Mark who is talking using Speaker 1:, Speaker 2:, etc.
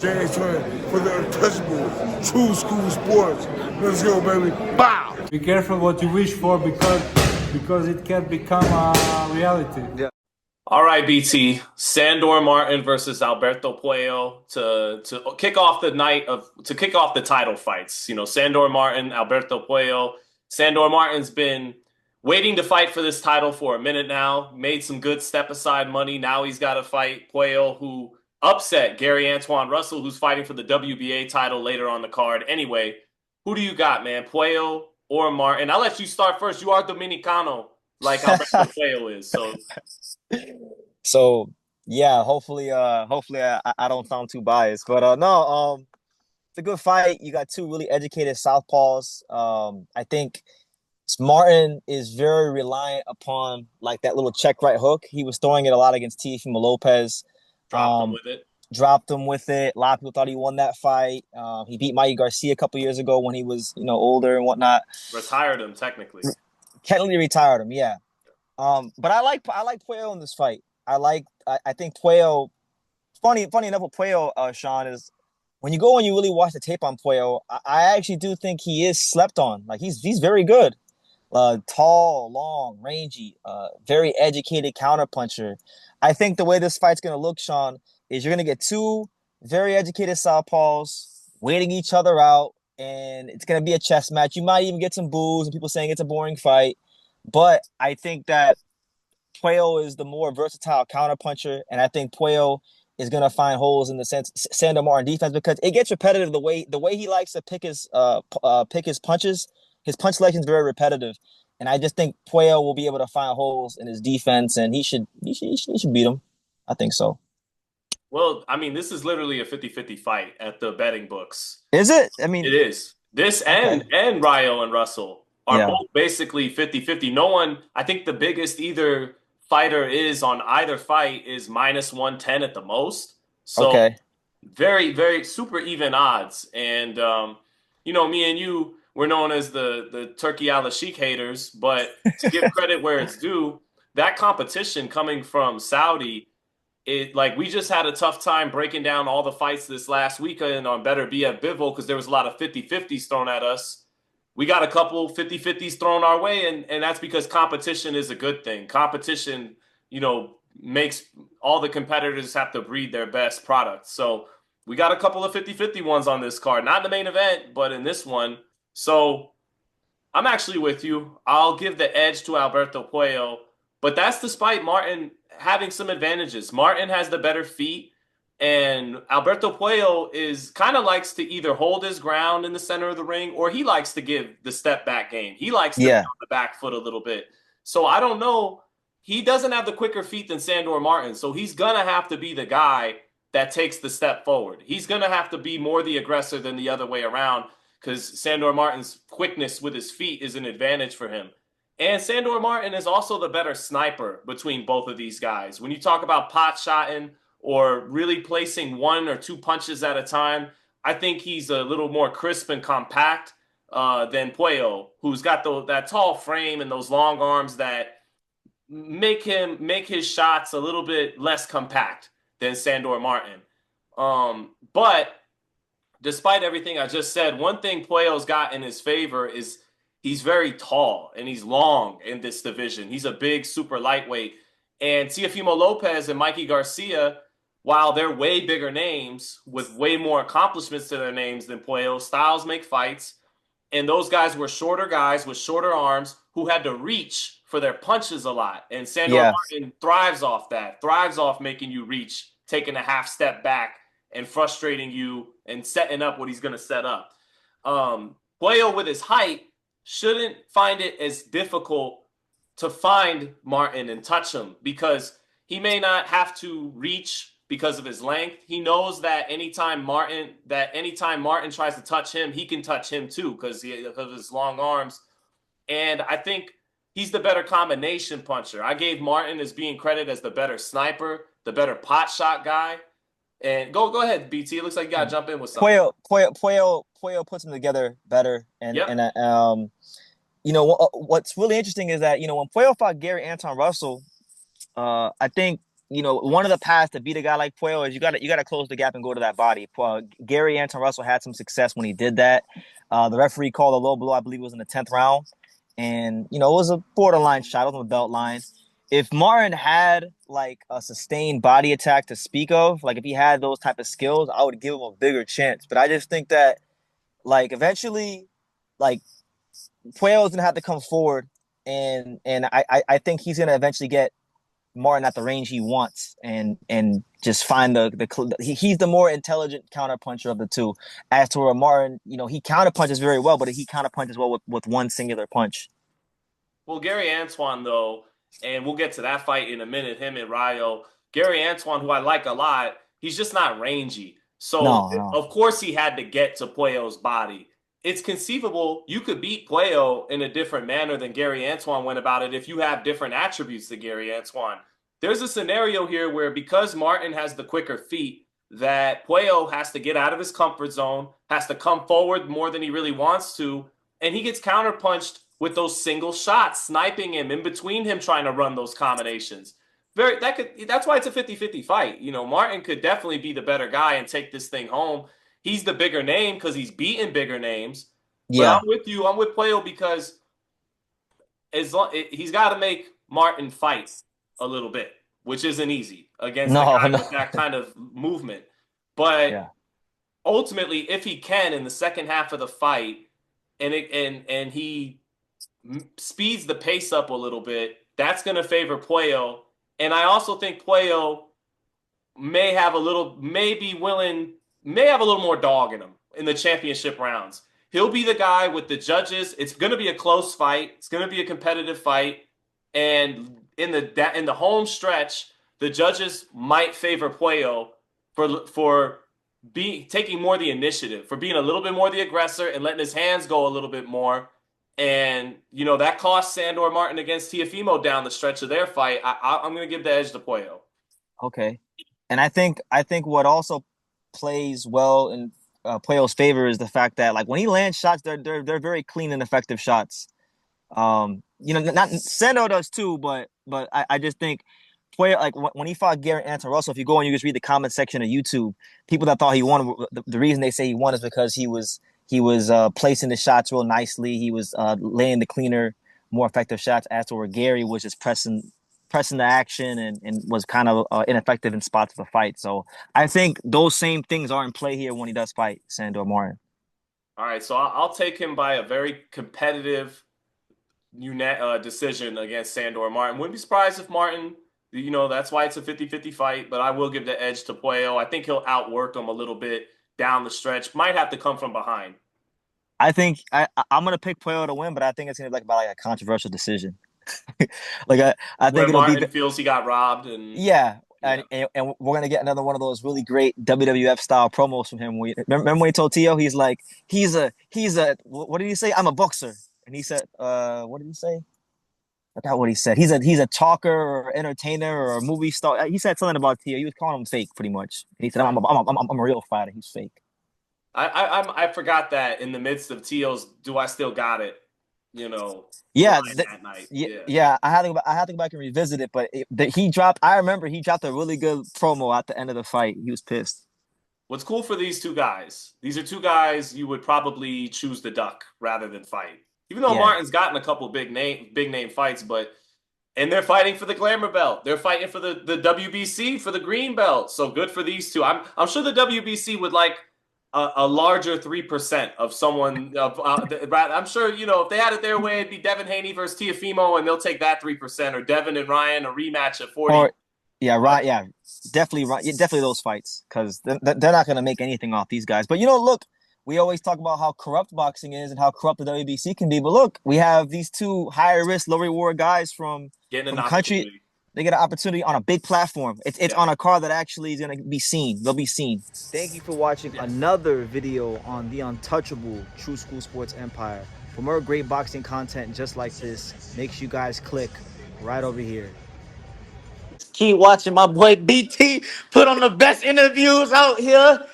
Speaker 1: James Twin for the untouchable, true school sports. Let's go, baby. Bow!
Speaker 2: Be careful what you wish for because it can become a reality.
Speaker 3: Yeah.
Speaker 4: All right, BT. Sandor Martin versus Alberto Puello to kick off the title fights. You know, Sandor Martin, Alberto Puello. Sandor Martin's been waiting to fight for this title for a minute now. Made some good step aside money. Now he's got to fight Puello, who upset Gary Antoine Russell, who's fighting for the WBA title later on the card. Anyway, who do you got, man? Puello or Martin? I'll let you start first. You are Dominicano, like Alberto Puello is.
Speaker 3: So yeah, hopefully I don't sound too biased, but no, it's a good fight. You got two really educated southpaws. I think Martin is very reliant upon like that little check right hook. He was throwing it a lot against Teofimo Lopez.
Speaker 4: Dropped him with it.
Speaker 3: Dropped him with it. A lot of people thought he won that fight. He beat Mikey Garcia a couple years ago when he was, older and whatnot.
Speaker 4: Retired him technically.
Speaker 3: Technically retired him, yeah. But I like Puello in this fight. I think Puello. Funny enough with Puello, Sean, is when you go and you really watch the tape on Puello, I actually do think he is slept on. Like he's very good. Tall, long, rangy, very educated counterpuncher. I think the way this fight's gonna look, Sean, is you're gonna get two very educated southpaws waiting each other out, and it's gonna be a chess match. You might even get some boos and people saying it's a boring fight, but I think that Puello is the more versatile counterpuncher, and I think Puello is gonna find holes in the Sandor Martin defense because it gets repetitive the way he likes to pick his punches. His punch selection is very repetitive, and I just think Puello will be able to find holes in his defense, and he should beat him. I think so.
Speaker 4: Well, I mean, this is literally a 50-50 fight at the betting books.
Speaker 3: Is it? I mean,
Speaker 4: it is. This and Ryo and Russell are both basically 50-50. No one, I think the biggest either fighter is on either fight is -110 at the most. So very, very super even odds. And, me and you, we're known as the Turkey Al-Sheikh haters, but to give credit where it's due, that competition coming from Saudi, we just had a tough time breaking down all the fights this last weekend on Better Be at Bivol because there was a lot of 50-50s thrown at us. We got a couple 50-50s thrown our way, and that's because competition is a good thing. Competition, makes all the competitors have to breed their best products. So we got a couple of 50-50 ones on this card. Not in the main event, but in this one. So I'm actually with you. I'll give the edge to Alberto Puello, but that's despite Martin having some advantages. Martin has the better feet, and Alberto Puello likes to either hold his ground in the center of the ring, or he likes to give the step back game. He likes to be on the back foot a little bit. So I don't know. He doesn't have the quicker feet than Sandor Martin, so he's going to have to be the guy that takes the step forward. He's going to have to be more the aggressor than the other way around because Sandor Martin's quickness with his feet is an advantage for him. And Sandor Martin is also the better sniper between both of these guys. When you talk about pot shotting or really placing one or two punches at a time, I think he's a little more crisp and compact than Puello, who's got that tall frame and those long arms that make his shots a little bit less compact than Sandor Martin. But despite everything I just said, one thing Puello's got in his favor is he's very tall and he's long in this division. He's a big, super lightweight. And Teofimo Lopez and Mikey Garcia, while they're way bigger names with way more accomplishments to their names than Puello, styles make fights. And those guys were shorter guys with shorter arms who had to reach for their punches a lot. And Sandor Martin thrives off that, thrives off making you reach, taking a half step back and frustrating you and setting up what he's going to set up. Puello with his height shouldn't find it as difficult to find Martin and touch him because he may not have to reach because of his length. He knows that anytime Martin tries to touch him, he can touch him too because of his long arms. And I think he's the better combination puncher. I gave Martin as being credited as the better sniper, the better pot shot guy. And go ahead, BT. It looks like you got to jump in with something.
Speaker 3: Puello puts them together better. What's really interesting is that, when Puello fought Gary Anton Russell, I think one of the paths to beat a guy like Puello is you gotta close the gap and go to that body. Gary Anton Russell had some success when he did that. The referee called a low blow, I believe it was in the 10th round, and it was a borderline shot. It was on the belt line. If Martin had like a sustained body attack to speak of, like if he had those type of skills, I would give him a bigger chance. But I just think that like eventually, like Puello's gonna have to come forward, and I think he's gonna eventually get Martin at the range he wants, and just find he's the more intelligent counterpuncher of the two. As to where Martin, he counterpunches very well, but he counterpunches well with one singular punch.
Speaker 4: Well, Gary Antoine though, and we'll get to that fight in a minute, him and Rayo. Gary Antoine, who I like a lot, he's just not rangy. So,
Speaker 3: No.
Speaker 4: Of course, he had to get to Puello's body. It's conceivable you could beat Puello in a different manner than Gary Antoine went about it if you have different attributes than Gary Antoine. There's a scenario here where because Martin has the quicker feet, that Puello has to get out of his comfort zone, has to come forward more than he really wants to, and he gets counterpunched with those single shots, sniping him in between him trying to run those combinations. That's why it's a 50-50 fight. Martin could definitely be the better guy and take this thing home. He's the bigger name because he's beaten bigger names.
Speaker 3: Yeah.
Speaker 4: But I'm with you. I'm with Puello because he's got to make Martin fight a little bit, which isn't easy against a guy with that kind of movement. But ultimately, if he can in the second half of the fight, and he speeds the pace up a little bit, that's going to favor Puello. And I also think Puello may have a little more dog in him in the championship rounds. He'll be the guy with the judges. It's going to be a close fight. It's going to be a competitive fight. And in the home stretch, the judges might favor Puello for taking more of the initiative, for being a little bit more the aggressor and letting his hands go a little bit more. And, that cost Sandor Martin against Teofimo down the stretch of their fight. I'm going to give the edge to Puello.
Speaker 3: Okay. And I think what also plays well in Puello's favor is the fact that, like, when he lands shots, they're very clean and effective shots. Not Sandor does too, but I just think Puello, like when he fought Gary Anton Russell, if you go and you just read the comment section of YouTube, people that thought he won, the reason they say he won is because he was placing the shots real nicely. He was laying the cleaner, more effective shots, as to where Gary was just pressing the action and was kind of ineffective in spots of the fight. So I think those same things are in play here when he does fight Sandor Martin.
Speaker 4: All right, so I'll take him by a very competitive decision against Sandor Martin. Wouldn't be surprised if Martin, that's why it's a 50-50 fight, but I will give the edge to Puello. I think he'll outwork him a little bit down the stretch. Might have to come from behind.
Speaker 3: I think I'm going to pick Puello to win, but I think it's going to be by a controversial decision. I think
Speaker 4: where
Speaker 3: it'll
Speaker 4: Martin feels he got robbed. And
Speaker 3: we're going to get another one of those really great WWF style promos from him. Remember when he told Tio, he's like, he's a, what did he say? I'm a boxer. And he said, what did he say? I forgot what he said. He's a talker or entertainer or a movie star. He said something about Tio. He was calling him fake, pretty much. And he said, I'm a real fighter. He's fake.
Speaker 4: I forgot that in the midst of Tio's "Do I Still Got It?"
Speaker 3: That
Speaker 4: night.
Speaker 3: I had to go back and revisit it. But I remember he dropped a really good promo at the end of the fight. He was pissed.
Speaker 4: What's cool for these two guys? These are two guys you would probably choose to duck rather than fight. Even though Martin's gotten a couple big name fights, and they're fighting for the glamour belt. They're fighting for the WBC for the green belt. So good for these two. I'm sure the WBC would like a larger 3% of someone. I'm sure if they had it their way, it'd be Devin Haney versus Teofimo, and they'll take that 3%, or Devin and Ryan a rematch at 40.
Speaker 3: Definitely those fights, because they're not going to make anything off these guys. But look. We always talk about how corrupt boxing is and how corrupt the WBC can be. But look, we have these two higher risk, low reward guys from country. They get an opportunity on a big platform. It's on a card that actually is going to be seen. They'll be seen. Thank you for watching another video on the untouchable True School Sports Empire. For more great boxing content just like this, make sure you guys click right over here.
Speaker 5: Keep watching my boy BT put on the best interviews out here.